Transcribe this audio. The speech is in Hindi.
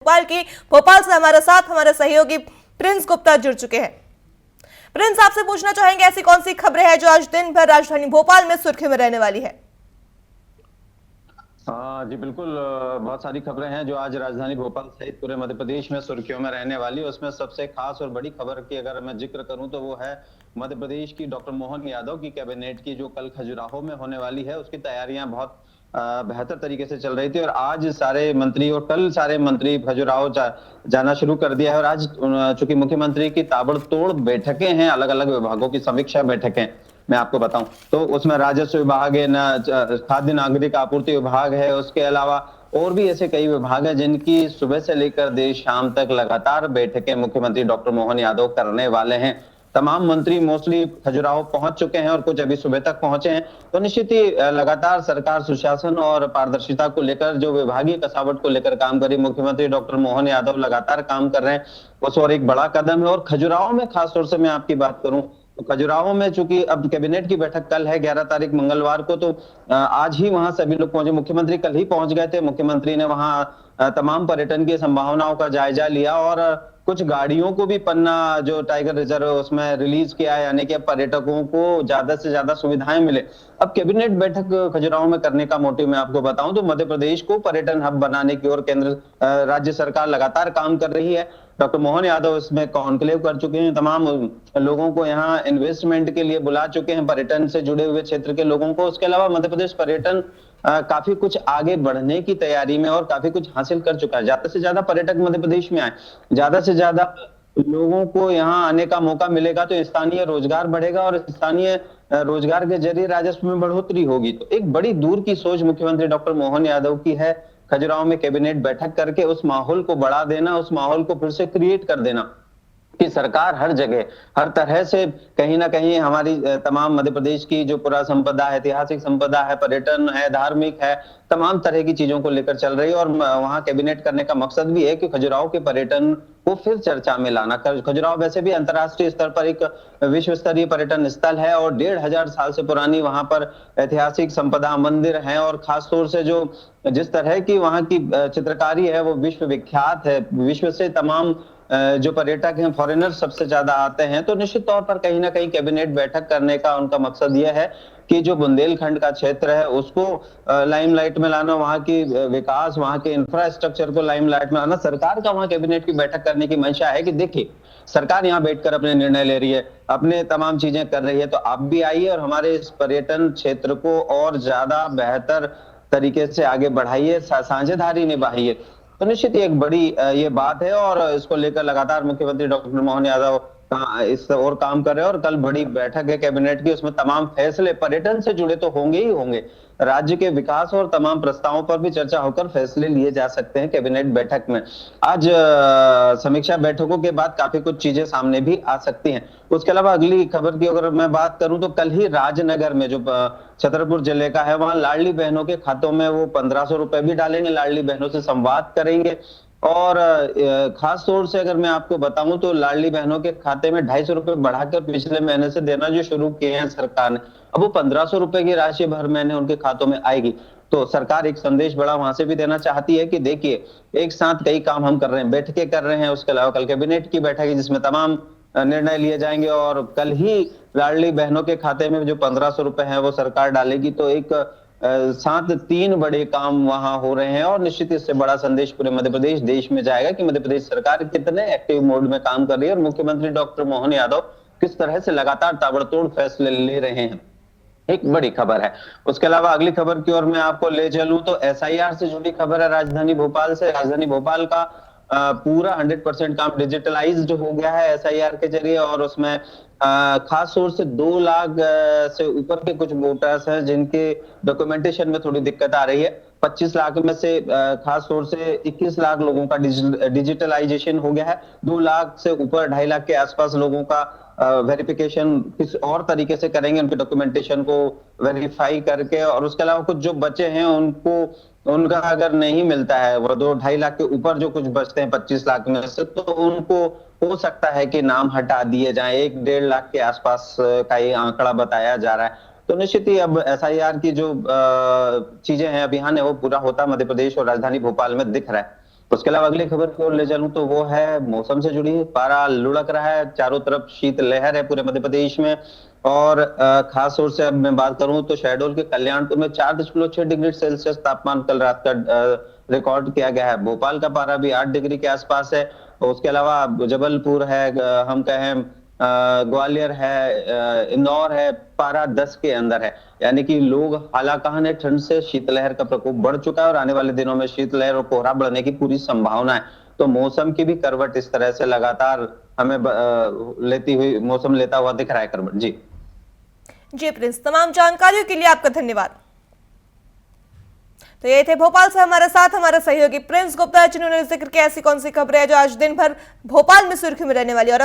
भोपाल से हमारे साथ हमारे सहयोगी प्रिंस गुप्ता जुड़ चुके हैं। प्रिंस, आपसे पूछना चाहेंगे ऐसी कौन सी खबरें हैं जो आज दिन भर राजधानी भोपाल में सुर्खियों में रहने वाली है? जी बिल्कुल। बहुत सारी खबरें हैं जो आज राजधानी भोपाल सहित पूरे मध्य प्रदेश में सुर्खियों में रहने वाली है। उसमें सबसे खास और बड़ी खबर की अगर मैं जिक्र करूं तो वो है मध्य प्रदेश की डॉक्टर मोहन यादव की कैबिनेट की, जो कल खजुराहो में होने वाली है। उसकी तैयारियां बहुत बेहतर तरीके से चल रही थी और आज सारे मंत्री और कल सारे मंत्री खजुराहो जाना शुरू कर दिया है। और आज चूंकि मुख्यमंत्री की ताबड़तोड़ बैठकें हैं, अलग अलग विभागों की समीक्षा बैठकें मैं आपको बताऊं तो उसमें राजस्व विभाग है, खाद्य नागरिक आपूर्ति विभाग है, उसके अलावा और भी ऐसे कई विभाग हैं जिनकी सुबह से लेकर देर शाम तक लगातार बैठकें मुख्यमंत्री डॉक्टर मोहन यादव करने वाले हैं। तमाम मंत्री मोस्टली खजुराहो पहुंच चुके हैं और कुछ अभी सुबह तक पहुंचे हैं। तो निश्चित ही लगातार सरकार सुशासन और पारदर्शिता को लेकर, जो विभागीय कसावट को लेकर काम करी, मुख्यमंत्री डॉक्टर मोहन यादव लगातार काम कर रहे हैं। उस और एक बड़ा कदम है। और खजुराहो में खासतौर से मैं आपकी बात करूं तो खजुराहो में चूंकि अब कैबिनेट की बैठक कल है 11 तारीख मंगलवार को, तो आज ही वहां सभी लोग पहुंचे। मुख्यमंत्री कल ही पहुंच गए थे। मुख्यमंत्री ने वहां तमाम पर्यटन की संभावनाओं का जायजा लिया और कुछ गाड़ियों को भी पन्ना जो टाइगर रिजर्व है उसमें रिलीज किया है, यानी कि पर्यटकों को ज्यादा से ज्यादा सुविधाएं मिले। अब कैबिनेट बैठक खजुराहो में करने का मोटिव मैं आपको बताऊं तो मध्य प्रदेश को पर्यटन हब बनाने की ओर केंद्र राज्य सरकार लगातार काम कर रही है। डॉक्टर मोहन यादव इसमें कॉन्क्लेव कर चुके हैं, तमाम लोगों को यहाँ इन्वेस्टमेंट के लिए बुला चुके हैं, पर्यटन से जुड़े हुए क्षेत्र के लोगों को। उसके अलावा मध्य प्रदेश पर्यटन काफी कुछ आगे बढ़ने की तैयारी में और काफी कुछ हासिल कर चुका है। ज्यादा से ज्यादा पर्यटक मध्य प्रदेश में आए, ज्यादा से ज्यादा लोगों को यहाँ आने का मौका मिलेगा तो स्थानीय रोजगार बढ़ेगा और स्थानीय रोजगार के जरिए राजस्व में बढ़ोतरी होगी। तो एक बड़ी दूर की सोच मुख्यमंत्री डॉक्टर मोहन यादव की है। खजुराहो में कैबिनेट बैठक करके उस माहौल को बढ़ा देना, उस माहौल को फिर से क्रिएट कर देना कि सरकार हर जगह हर तरह से कहीं ना कहीं हमारी तमाम मध्य प्रदेश की जो पुरा संपदा है, ऐतिहासिक संपदा है, पर्यटन है, धार्मिक है, तमाम तरह की चीजों को लेकर चल रही है। और वहां कैबिनेट करने का मकसद भी है कि खजुराहो के पर्यटन को फिर चर्चा में लाना। खजुराहो वैसे भी अंतर्राष्ट्रीय स्तर पर एक विश्व स्तरीय पर्यटन स्थल है और 1500 साल से पुरानी वहां पर ऐतिहासिक संपदा, मंदिर हैं और खासतौर से जो जिस तरह की वहां की चित्रकारी है वो विश्व विख्यात है। विश्व से तमाम जो पर्यटक हैं, फॉरेनर सबसे ज्यादा आते हैं। तो निश्चित तौर पर कहीं ना कहीं कैबिनेट बैठक करने का उनका मकसद यह है कि जो बुंदेलखंड का क्षेत्र है उसको लाइमलाइट में लाना, वहां की विकास, वहां के इंफ्रास्ट्रक्चर को लाइमलाइट में लाना। सरकार का वहां कैबिनेट की बैठक करने की मंशा है कि देखिए सरकार यहाँ बैठकर अपने निर्णय ले रही है, अपने तमाम चीजें कर रही है, तो आप भी आइए और हमारे इस पर्यटन क्षेत्र को और ज्यादा बेहतर तरीके से आगे बढ़ाइए, साझेदारी निभाइए। तो निश्चित ही एक बड़ी ये बात है और इसको लेकर लगातार मुख्यमंत्री डॉक्टर मोहन यादव इस और काम कर रहे हैं। और कल बड़ी बैठक है कैबिनेट की, उसमें तमाम फैसले पर्यटन से जुड़े तो होंगे ही होंगे, राज्य के विकास और तमाम प्रस्तावों पर भी चर्चा होकर फैसले लिए जा सकते हैं कैबिनेट बैठक में। आज समीक्षा बैठकों के बाद काफी कुछ चीजें सामने भी आ सकती हैं। उसके अलावा अगली खबर की अगर मैं बात करूं तो कल ही राजनगर में जो छतरपुर जिले का है, वहां लाडली बहनों के खातों में वो 1500 रुपए भी डालेंगे, लाडली बहनों से संवाद करेंगे। और खास तौर से अगर मैं आपको बताऊं तो लाडली बहनों के खाते में 250 रुपए बढ़ाकर पिछले महीने से देना जो शुरू किए हैं सरकार ने, अब वो 1500 रुपए की राशि भर महीने उनके खातों में आएगी। तो सरकार एक संदेश बड़ा वहां से भी देना चाहती है कि देखिए एक साथ कई काम हम कर रहे हैं, बैठकें कर रहे हैं। उसके अलावा कल कैबिनेट की बैठक है जिसमें तमाम निर्णय लिए जाएंगे और कल ही लाडली बहनों के खाते में जो 1500 रुपए हैं वो सरकार डालेगी। तो एक साथ 3 बड़े काम वहां हो रहे हैं और निश्चित इससे बड़ा संदेश पूरे मध्य प्रदेश देश में जाएगा कि मध्य प्रदेश सरकार कितने एक्टिव मोड में काम कर रही है और मुख्यमंत्री डॉक्टर मोहन यादव किस तरह से लगातार ताबड़तोड़ फैसले ले रहे हैं। एक बड़ी खबर है। उसके अलावा अगली खबर की ओर मैं आपको ले चलूं तो एसआईआर से जुड़ी खबर है राजधानी भोपाल से। राजधानी भोपाल का पूरा 100% काम डिजिटलाइज्ड हो गया है एसआईआर के जरिए और उसमें खास तौर से 2 लाख से ऊपर के कुछ वोटर्स हैं जिनके डॉक्यूमेंटेशन में थोड़ी दिक्कत आ रही है। 25 लाख में से खास तौर से 21 लाख लोगों का डिजिटलाइजेशन हो गया है। 2 लाख से ऊपर 2.5 लाख के आसपास लोगों का वेरिफिकेशन किस और तरीके से करेंगे, उनके डॉक्यूमेंटेशन को वेरीफाई करके। और उसके अलावा कुछ जो बचे हैं उनको उनका अगर नहीं मिलता है, वो 2-2.5 लाख के ऊपर जो कुछ बचते हैं 25 लाख में से, तो उनको हो सकता है कि नाम हटा दिए जाए। 1-1.5 लाख के आसपास का ये आंकड़ा बताया जा रहा है। तो निश्चित ही अब एसआईआर की जो चीजें हैं, अभियान है, वो पूरा होता मध्य प्रदेश और राजधानी भोपाल में दिख रहा है। उसके अलावा अगली खबर की ओर ले चलूं तो वो है मौसम से जुड़ी। पारा लुढ़क रहा है, चारों तरफ शीत लहर है पूरे मध्य प्रदेश में। और खास तौर से अब मैं बात करूं तो शहडोल के कल्याणपुर में 4.6 डिग्री सेल्सियस तापमान कल रात का रिकॉर्ड किया गया है। भोपाल का पारा भी 8 डिग्री के आसपास है। और उसके अलावा जबलपुर है, हम कहें ग्वालियर है, इंदौर है, पारा 10 के अंदर है। यानी कि लोग हालाकान है, ठंड से शीतलहर का प्रकोप बढ़ चुका है और आने वाले दिनों में शीतलहर और कोहरा बढ़ने की पूरी संभावना है। तो मौसम की भी करवट इस तरह से लगातार हमें लेती हुई मौसम लेता हुआ दिख रहा है करवट। जी जी प्रिंस, तमाम जानकारियों के लिए आपका धन्यवाद। तो ये थे भोपाल से हमारे साथ हमारे सहयोगी प्रिंस गुप्ता, जिन्होंने जिक्र किया ऐसी कौन सी खबरें हैं जो आज दिन भर भोपाल में सुर्खी में रहने वाली। और